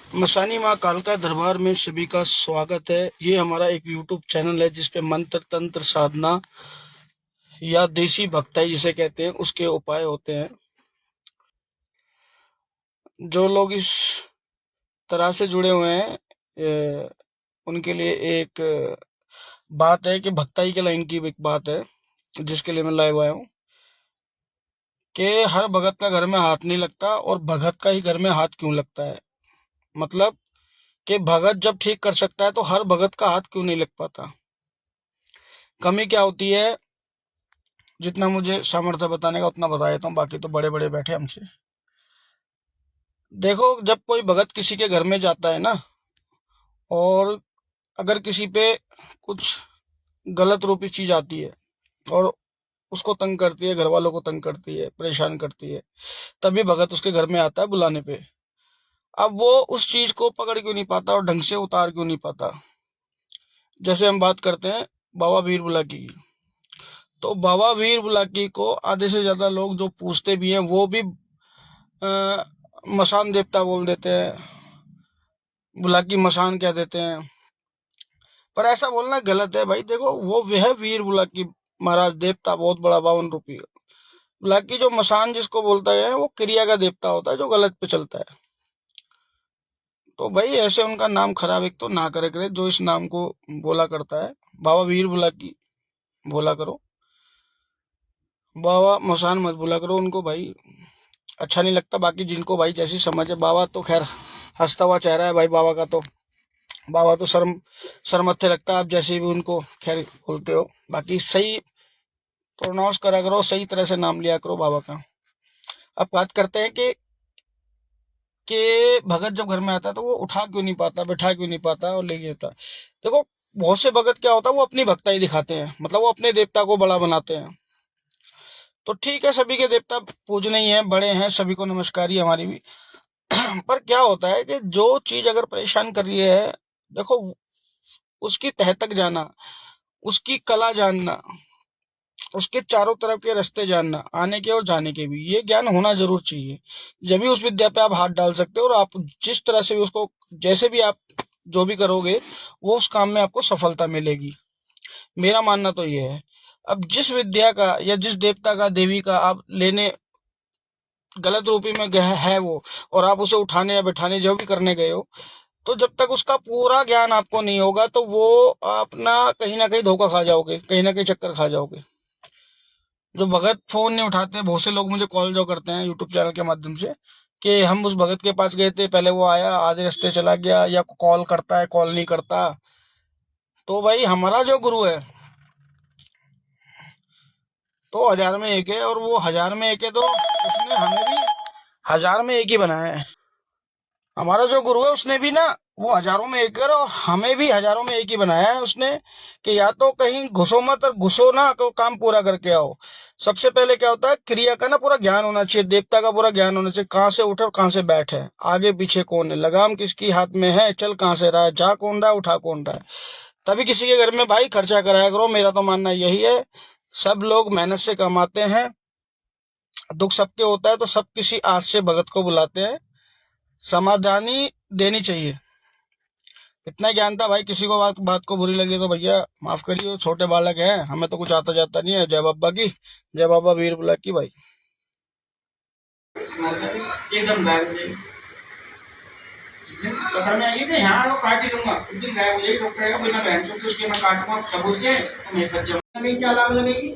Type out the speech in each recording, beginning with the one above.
मसानी माँ कालका दरबार में सभी का स्वागत है। ये हमारा एक यूट्यूब चैनल है जिसपे मंत्र तंत्र साधना या देसी भक्ताई जिसे कहते हैं उसके उपाय होते हैं। जो लोग इस तरह से जुड़े हुए हैं उनके लिए एक बात है कि भक्ताई के लाइन की एक बात है जिसके लिए मैं लाइव आया हूँ कि हर भगत का घर में हाथ नहीं लगता और भगत का ही घर में हाथ क्यों लगता है। मतलब कि भगत जब ठीक कर सकता है तो हर भगत का हाथ क्यों नहीं लग पाता। कमी क्या होती है, जितना मुझे सामर्थ्य बताने का उतना बता देता हूँ, बाकी तो बड़े बड़े बैठे हमसे। देखो, जब कोई भगत किसी के घर में जाता है ना, और अगर किसी पे कुछ गलत रूपी चीज आती है और उसको तंग करती है, घर वालों को तंग करती है, परेशान करती है, तभी भगत उसके घर में आता है बुलाने पे। अब वो उस चीज को पकड़ क्यों नहीं पाता और ढंग से उतार क्यों नहीं पाता। जैसे हम बात करते हैं बाबा वीर बुलाकी की, तो बाबा वीर बुलाकी को आधे से ज्यादा लोग जो पूछते भी हैं वो भी मसान देवता बोल देते हैं, बुलाकी मसान कह देते हैं। पर ऐसा बोलना गलत है भाई। देखो, वो वह वीर बुलाकी महाराज देवता बहुत बड़ा 52 रूपी। बुलाकी जो मसान जिसको बोलता है वो क्रिया का देवता होता है जो गलत पे चलता है। तो भाई ऐसे उनका नाम खराब एक तो ना करे जो इस नाम को बोला करता है। बाबा वीर बुलाकी बोला करो, बाबा मसान मत बोला करो उनको भाई, अच्छा नहीं लगता। बाकी जिनको भाई जैसी समझ है, बाबा तो खैर हंसता हुआ चेहरा है भाई बाबा का, तो बाबा तो सर मत्थे रखता है, आप जैसे भी उनको खैर बोलते हो। बाकी सही प्रोनाउंस करा करो, सही तरह से नाम लिया करो बाबा का। अब बात करते हैं कि भगत जब घर में आता है तो वो उठा क्यों नहीं पाता, बैठा क्यों नहीं पाता और ले जाता। देखो, बहुत से भगत क्या होता है वो अपनी भक्ताई दिखाते हैं, मतलब वो अपने देवता को बड़ा बनाते हैं। तो ठीक है, सभी के देवता पूजने ही हैं, बड़े हैं, सभी को नमस्कारी हमारी भी। पर क्या होता है कि जो चीज अगर परेशान कर रही है, देखो, उसकी तह तक जाना, उसकी कला जानना, उसके चारों तरफ के रास्ते जानना, आने के और जाने के भी, ये ज्ञान होना जरूर चाहिए। जब भी उस विद्या पे आप हाथ डाल सकते हो और आप जिस तरह से भी उसको, जैसे भी आप जो भी करोगे, वो उस काम में आपको सफलता मिलेगी। मेरा मानना तो ये है। अब जिस विद्या का या जिस देवता का, देवी का आप लेने गलत रूपी में है वो, और आप उसे उठाने या बैठाने जो भी करने गए हो, तो जब तक उसका पूरा ज्ञान आपको नहीं होगा तो वो अपना कहीं ना कहीं धोखा खा जाओगे, कहीं ना कहीं चक्कर खा जाओगे। जो भगत फोन नहीं उठाते, बहुत से लोग मुझे कॉल जो करते हैं यूट्यूब चैनल के माध्यम से कि हम उस भगत के पास गए थे, पहले वो आया, आधे रास्ते चला गया, या कॉल करता है, कॉल नहीं करता। तो भाई हमारा जो गुरु है तो 1000 में 1 है, और वो 1000 में 1 है तो उसने हमें भी 1000 में 1 ही बनाया है। हमारा जो गुरु है उसने भी ना, वो 1000 में 1 है और हमें भी 1000 में 1 ही बनाया है उसने, कि या तो कहीं घुसो मत, और घुसो ना तो काम पूरा करके आओ। सबसे पहले क्या होता है, क्रिया का ना पूरा ज्ञान होना चाहिए, देवता का पूरा ज्ञान होना चाहिए, कहाँ से उठे और कहाँ से बैठे, आगे पीछे कौन है, लगाम किसकी हाथ में है, चल कहाँ से रहा है, जा कौन रहा है, उठा कौन रहा है। तभी किसी के घर में भाई खर्चा कराया करो, मेरा तो मानना यही है। सब लोग मेहनत से कमाते हैं, दुख सबके होता है, तो सब किसी आस से भगत को बुलाते हैं, समाधानी देनी चाहिए। इतना ज्ञान था भाई, किसी को बात को बुरी लगी तो भैया माफ करिए, छोटे बालक हैं, हमें तो कुछ आता जाता नहीं है। जय बाबा की, जय बाबा वीर बुलाक की भाई। एकदम गायब हो जाएगी, पकड़ में आएगी तो यहाँ तो काट ही दूंगा, उस दिन गायब हो जाएगी। डॉक्टर आएगा, बिना बहन से उसके मैं काटूंगा सबूत के, तो मैं फंस जाऊंगा। क्या लाभ लगेगी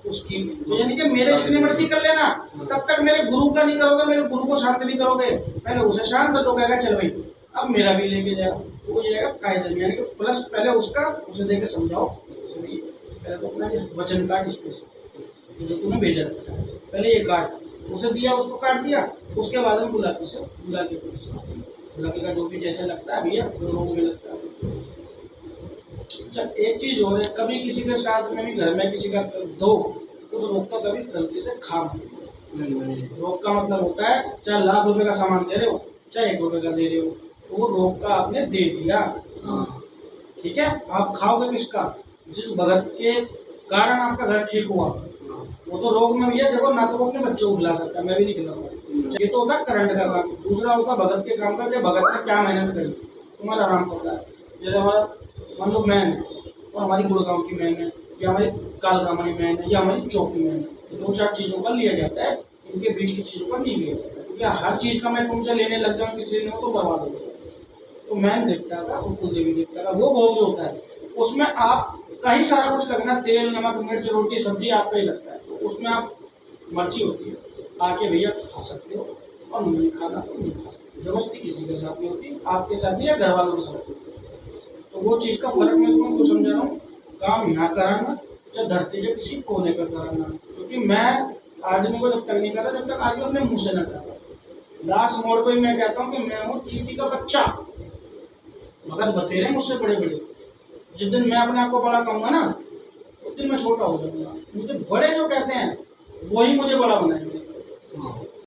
उसकी? तो यानी कि मेरे जितनी मर्जी कर लेना, तब तक मेरे गुरु का नहीं करोगे, मेरे गुरु को शांत नहीं करोगे। पहले उसे शांत तो कहेगा चल भाई अब मेरा भी लेके जाओ, वो जाएगा कायदे में, यानी कि प्लस पहले उसका उसे देके समझाओ। पहले तो अपना वचन काट स्पेशल जो तूने भेजा था, पहले ये काट, उसे दिया, उसको काट दिया, उसके बाद हम बुलाते से बुला के लगेगा जो भी जैसा लगता है भैया, जो रोग में लगता है। अच्छा, एक चीज और है, कभी किसी के साथ में भी घर में किसी का दो, उस रोग का कभी गलती से खा मत। रोग का मतलब होता है चाहे लाख रुपए का सामान दे रहे हो, चाहे 1 रुपए का दे रहे हो, तो वो रोग का आपने दे दिया। ठीक है, आप खाओगे किसका? जिस भगत के कारण आपका घर ठीक हुआ, वो तो रोग में भैया देखो ना, तो वो अपने बच्चों को खिला सकता है, मैं भी नहीं खिलाऊंगा। ये तो होता है करंट का काम। दूसरा होता है भगत के काम का, कि भगत ने क्या मेहनत करी, तुम्हारा आराम पड़ रहा है। जैसे हमारा मान लो मैन है, और हमारी गुड़गांव की मैन है, या हमारी कालकामानी मैन है, या हमारी चौकी मैन है, तो दो चार चीज़ों का लिया जाता है, इनके बीच की चीज़ों का नहीं लिया जाता है। क्योंकि हर चीज़ का मैं तुमसे लेने लग जाऊँ किसी ने तो बर्बाद हो जाएगा। तो मैन देवता का और कुल देवी देवता का वो भोग जो होता है, उसमें आप का ही सारा कुछ लगना, तेल नमक मिर्च रोटी सब्जी आपका ही लगता है। तो उसमें आप मर्जी होती है, आके भैया खा सकते हो, और नहीं खाना तो नहीं खा सकते। जबरदस्ती किसी के साथ नहीं होती, आपके साथ नहीं या घर वालों के साथ होती है। तो वो चीज़ का फर्क मैं तुमको समझा रहा हूँ। काम यहाँ कराना, जब धरती के किसी कोने पर कराना। क्योंकि मैं आदमी को जब तक नहीं कर रहा, जब तक आदमी अपने मुंह से न कर रहा। लास्ट मोड़ पर मैं कहता हूँ कि मैं हूँ चींटी का बच्चा, मगर बतेरे मुझसे बड़े बड़े। जिस दिन मैं अपने आप को बड़ा कहूँगा ना, उस दिन मैं छोटा हो जाऊंगा। मुझे बड़े जो कहते हैं वही मुझे बड़ा बनाएंगे।